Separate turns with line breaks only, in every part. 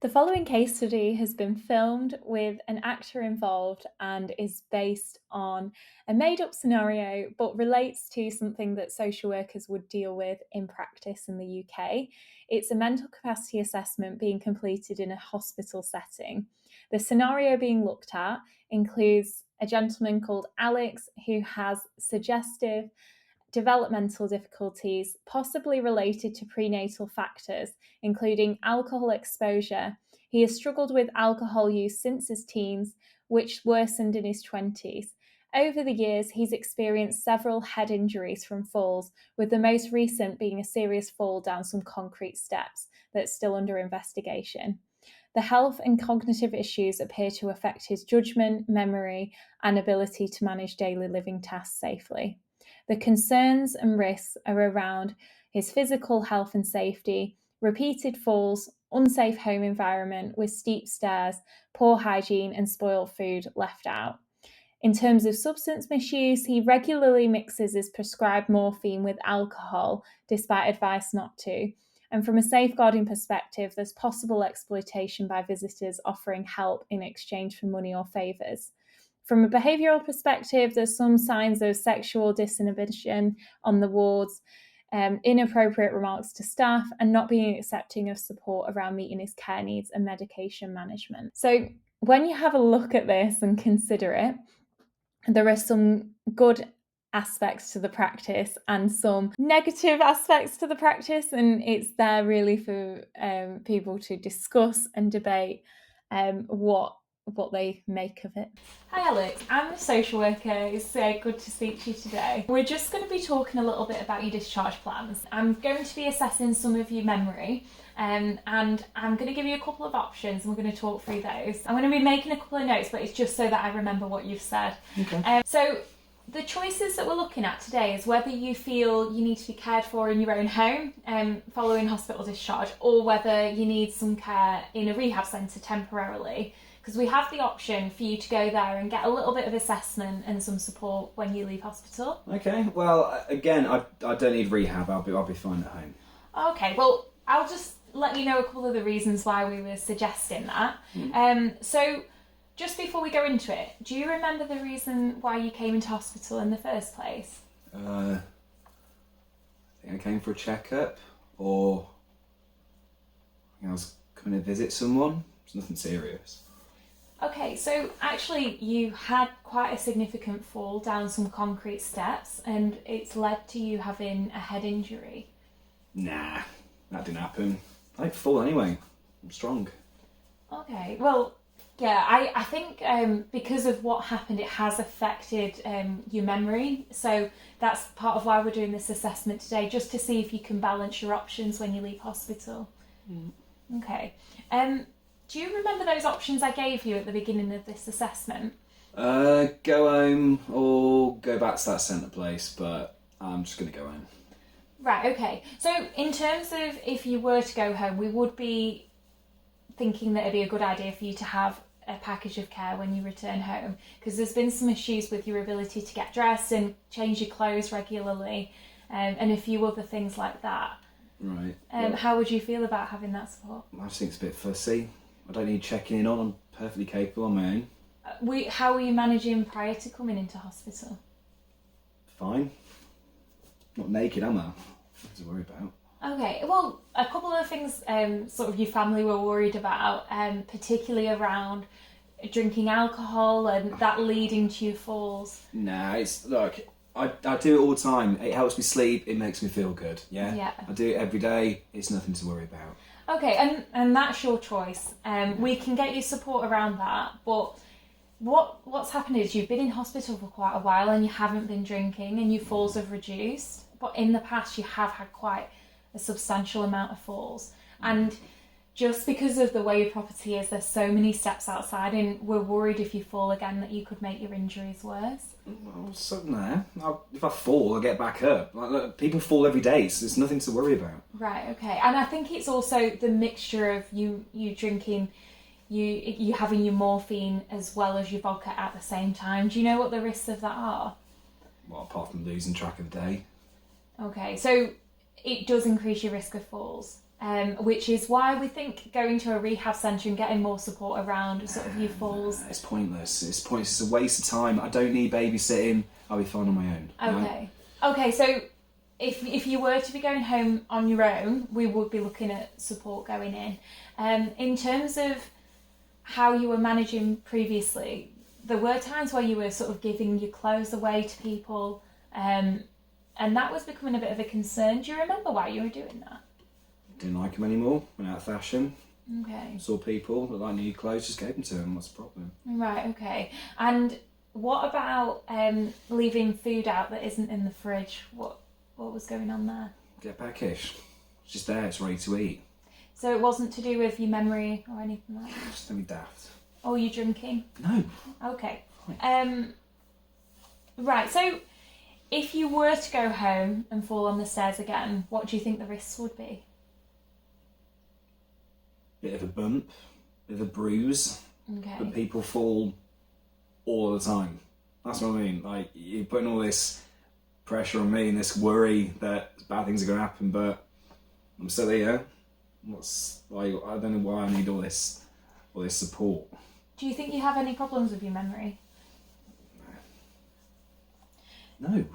The following case study has been filmed with an actor involved and is based on a made-up scenario, but relates to something that social workers would deal with in practice in the UK. It's a mental capacity assessment being completed in a hospital setting. The scenario being looked at includes a gentleman called Alex who has suggestive developmental difficulties, possibly related to prenatal factors, including alcohol exposure. He has struggled with alcohol use since his teens, which worsened in his 20s. Over the years, he's experienced several head injuries from falls, with the most recent being a serious fall down some concrete steps that's still under investigation. The health and cognitive issues appear to affect his judgment, memory, and ability to manage daily living tasks safely. The concerns and risks are around his physical health and safety, repeated falls, unsafe home environment with steep stairs, poor hygiene, and spoiled food left out. In terms of substance misuse, he regularly mixes his prescribed morphine with alcohol, despite advice not to. And from a safeguarding perspective, there's possible exploitation by visitors offering help in exchange for money or favours. From a behavioural perspective, there's some signs of sexual disinhibition on the wards, inappropriate remarks to staff, and not being accepting of support around meeting his care needs and medication management. So when you have a look at this and consider it, there are some good aspects to the practice and some negative aspects to the practice, and it's there really for people to discuss and debate what they make of it. Hi Alex, I'm a social worker. It's good to speak to you today. We're just going to be talking a little bit about your discharge plans. I'm going to be assessing some of your memory, and I'm going to give you a couple of options and we're going to talk through those. I'm going to be making a couple of notes, but it's just so that I remember what you've said.
Okay.
So the choices that we're looking at today is whether you feel you need to be cared for in your own home following hospital discharge, or whether you need some care in a rehab centre temporarily, because we have the option for you to go there and get a little bit of assessment and some support when you leave hospital.
Okay. Well, again, I don't need rehab. I'll be fine at home.
Okay. Well, I'll just let you know a couple of the reasons why we were suggesting that. So just before we go into it, do you remember the reason why you came into hospital in the first place?
I think I came for a checkup, or I was coming to visit someone. It's nothing serious.
Okay, so actually you had quite a significant fall down some concrete steps and it's led to you having a head injury.
Nah, that didn't happen. I don't fall anyway. I'm strong.
Okay, well, yeah, I think because of what happened, it has affected your memory. So that's part of why we're doing this assessment today, just to see if you can balance your options when you leave hospital. Okay. Do you remember those options I gave you at the beginning of this assessment?
Go home or go back to that centre place, but I'm just going to go home.
Right, okay. So in terms of if you were to go home, we would be thinking that it'd be a good idea for you to have a package of care when you return home, because there's been some issues with your ability to get dressed and change your clothes regularly, and a few other things like that.
Right.
How would you feel about having that support?
I just think it's a bit fussy. I don't need checking in on. I'm perfectly capable on my own.
How were you managing prior to coming into hospital?
Fine. Not naked, am I? Nothing to worry about.
Okay, well, a couple of things sort of your family were worried about, particularly around drinking alcohol and that leading to your falls.
Nah, look, I do it all the time. It helps me sleep, it makes me feel good, yeah?
Yeah.
I do it every day, it's nothing to worry about.
Okay, and that's your choice. We can get you support around that, but what's happened is you've been in hospital for quite a while and you haven't been drinking and your falls have reduced, but in the past you have had quite a substantial amount of falls. And just because of the way your property is, there's so many steps outside and we're worried if you fall again that you could make your injuries worse.
Well, so if I fall, I get back up. Look, people fall every day, so there's nothing to worry about.
Right, okay. And I think it's also the mixture of you drinking, you having your morphine as well as your vodka at the same time. Do you know what the risks of that are?
Well, apart from losing track of the day.
Okay, so it does increase your risk of falls. which is why we think going to a rehab centre and getting more support around sort of your falls.
It's pointless. It's pointless. It's a waste of time. I don't need babysitting. I'll be fine on my own.
Okay. Okay, so if you were to be going home on your own, we would be looking at support going in. In terms of how you were managing previously, there were times where you were sort of giving your clothes away to people, and that was becoming a bit of a concern. Do you remember why you were doing that?
Didn't like them anymore. Went out of fashion.
Okay.
Saw people that like needed clothes, just gave them to them. What's the problem?
Right, okay. And what about leaving food out that isn't in the fridge? What was going on there?
Get backish. It's just there. It's ready to eat.
So it wasn't to do with your memory or anything like that?
Just don't be daft.
Or you drinking?
No.
Okay. Right, so if you were to go home and fall on the stairs again, what do you think the risks would be?
Bit of a bump, bit of a bruise.
Okay.
But people fall all the time. That's what I mean. Like, you're putting all this pressure on me and this worry that bad things are going to happen, but I'm still here. I don't know why I need all this support.
Do you think you have any problems with your memory?
No.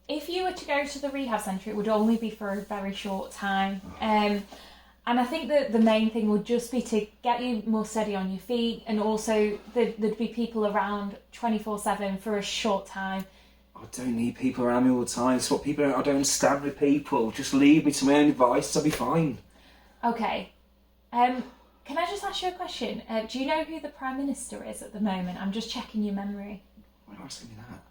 If you were to go to the rehab centre, it would only be for a very short time. And I think that the main thing would just be to get you more steady on your feet, and also there'd be people around 24/7 for a short time.
I don't need people around me all the time. It's what people I don't understand with people. Just leave me to my own devices, I'll be fine.
Okay. Can I just ask you a question? Do you know who the Prime Minister is at the moment? I'm just checking your memory.
Why are you asking me that?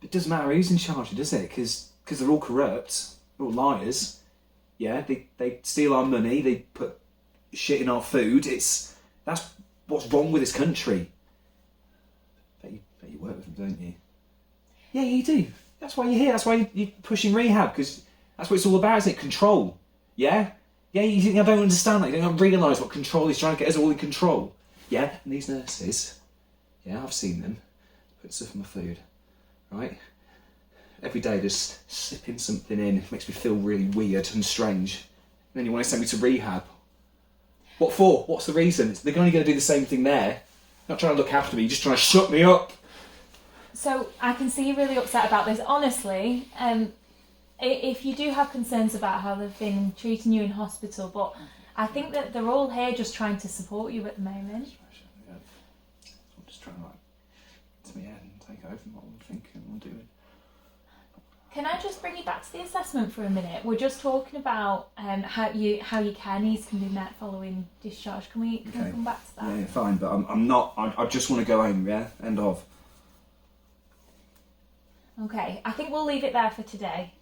It doesn't matter who's in charge, does it? Because they're all corrupt. They're all liars. Yeah, they steal our money. They put shit in our food. That's what's wrong with this country. Bet you work with them, don't you? Yeah, you do. That's why you're here. That's why you're pushing rehab, because that's what it's all about, isn't it? Control. Yeah? Yeah, you think I don't understand that? You don't realise what control is, trying to get us all in control. Yeah? And these nurses, yeah, I've seen them put stuff in my food, right? Every day just slipping something in. It makes me feel really weird and strange. And then you want to send me to rehab. What for? What's the reason? They're only going to do the same thing there. Not trying to look after me, you're just trying to shut me up.
So I can see you're really upset about this. Honestly, if you do have concerns about how they've been treating you in hospital, but I think that they're all here just trying to support you at the moment.
I'm just trying to get to my head and take over what I'm thinking and doing.
Can I just bring you back to the assessment for a minute? We're just talking about how your care needs can be met following discharge. Can we come back to that?
Yeah, fine, but I'm not. I just want to go home. Yeah, end of.
Okay, I think we'll leave it there for today.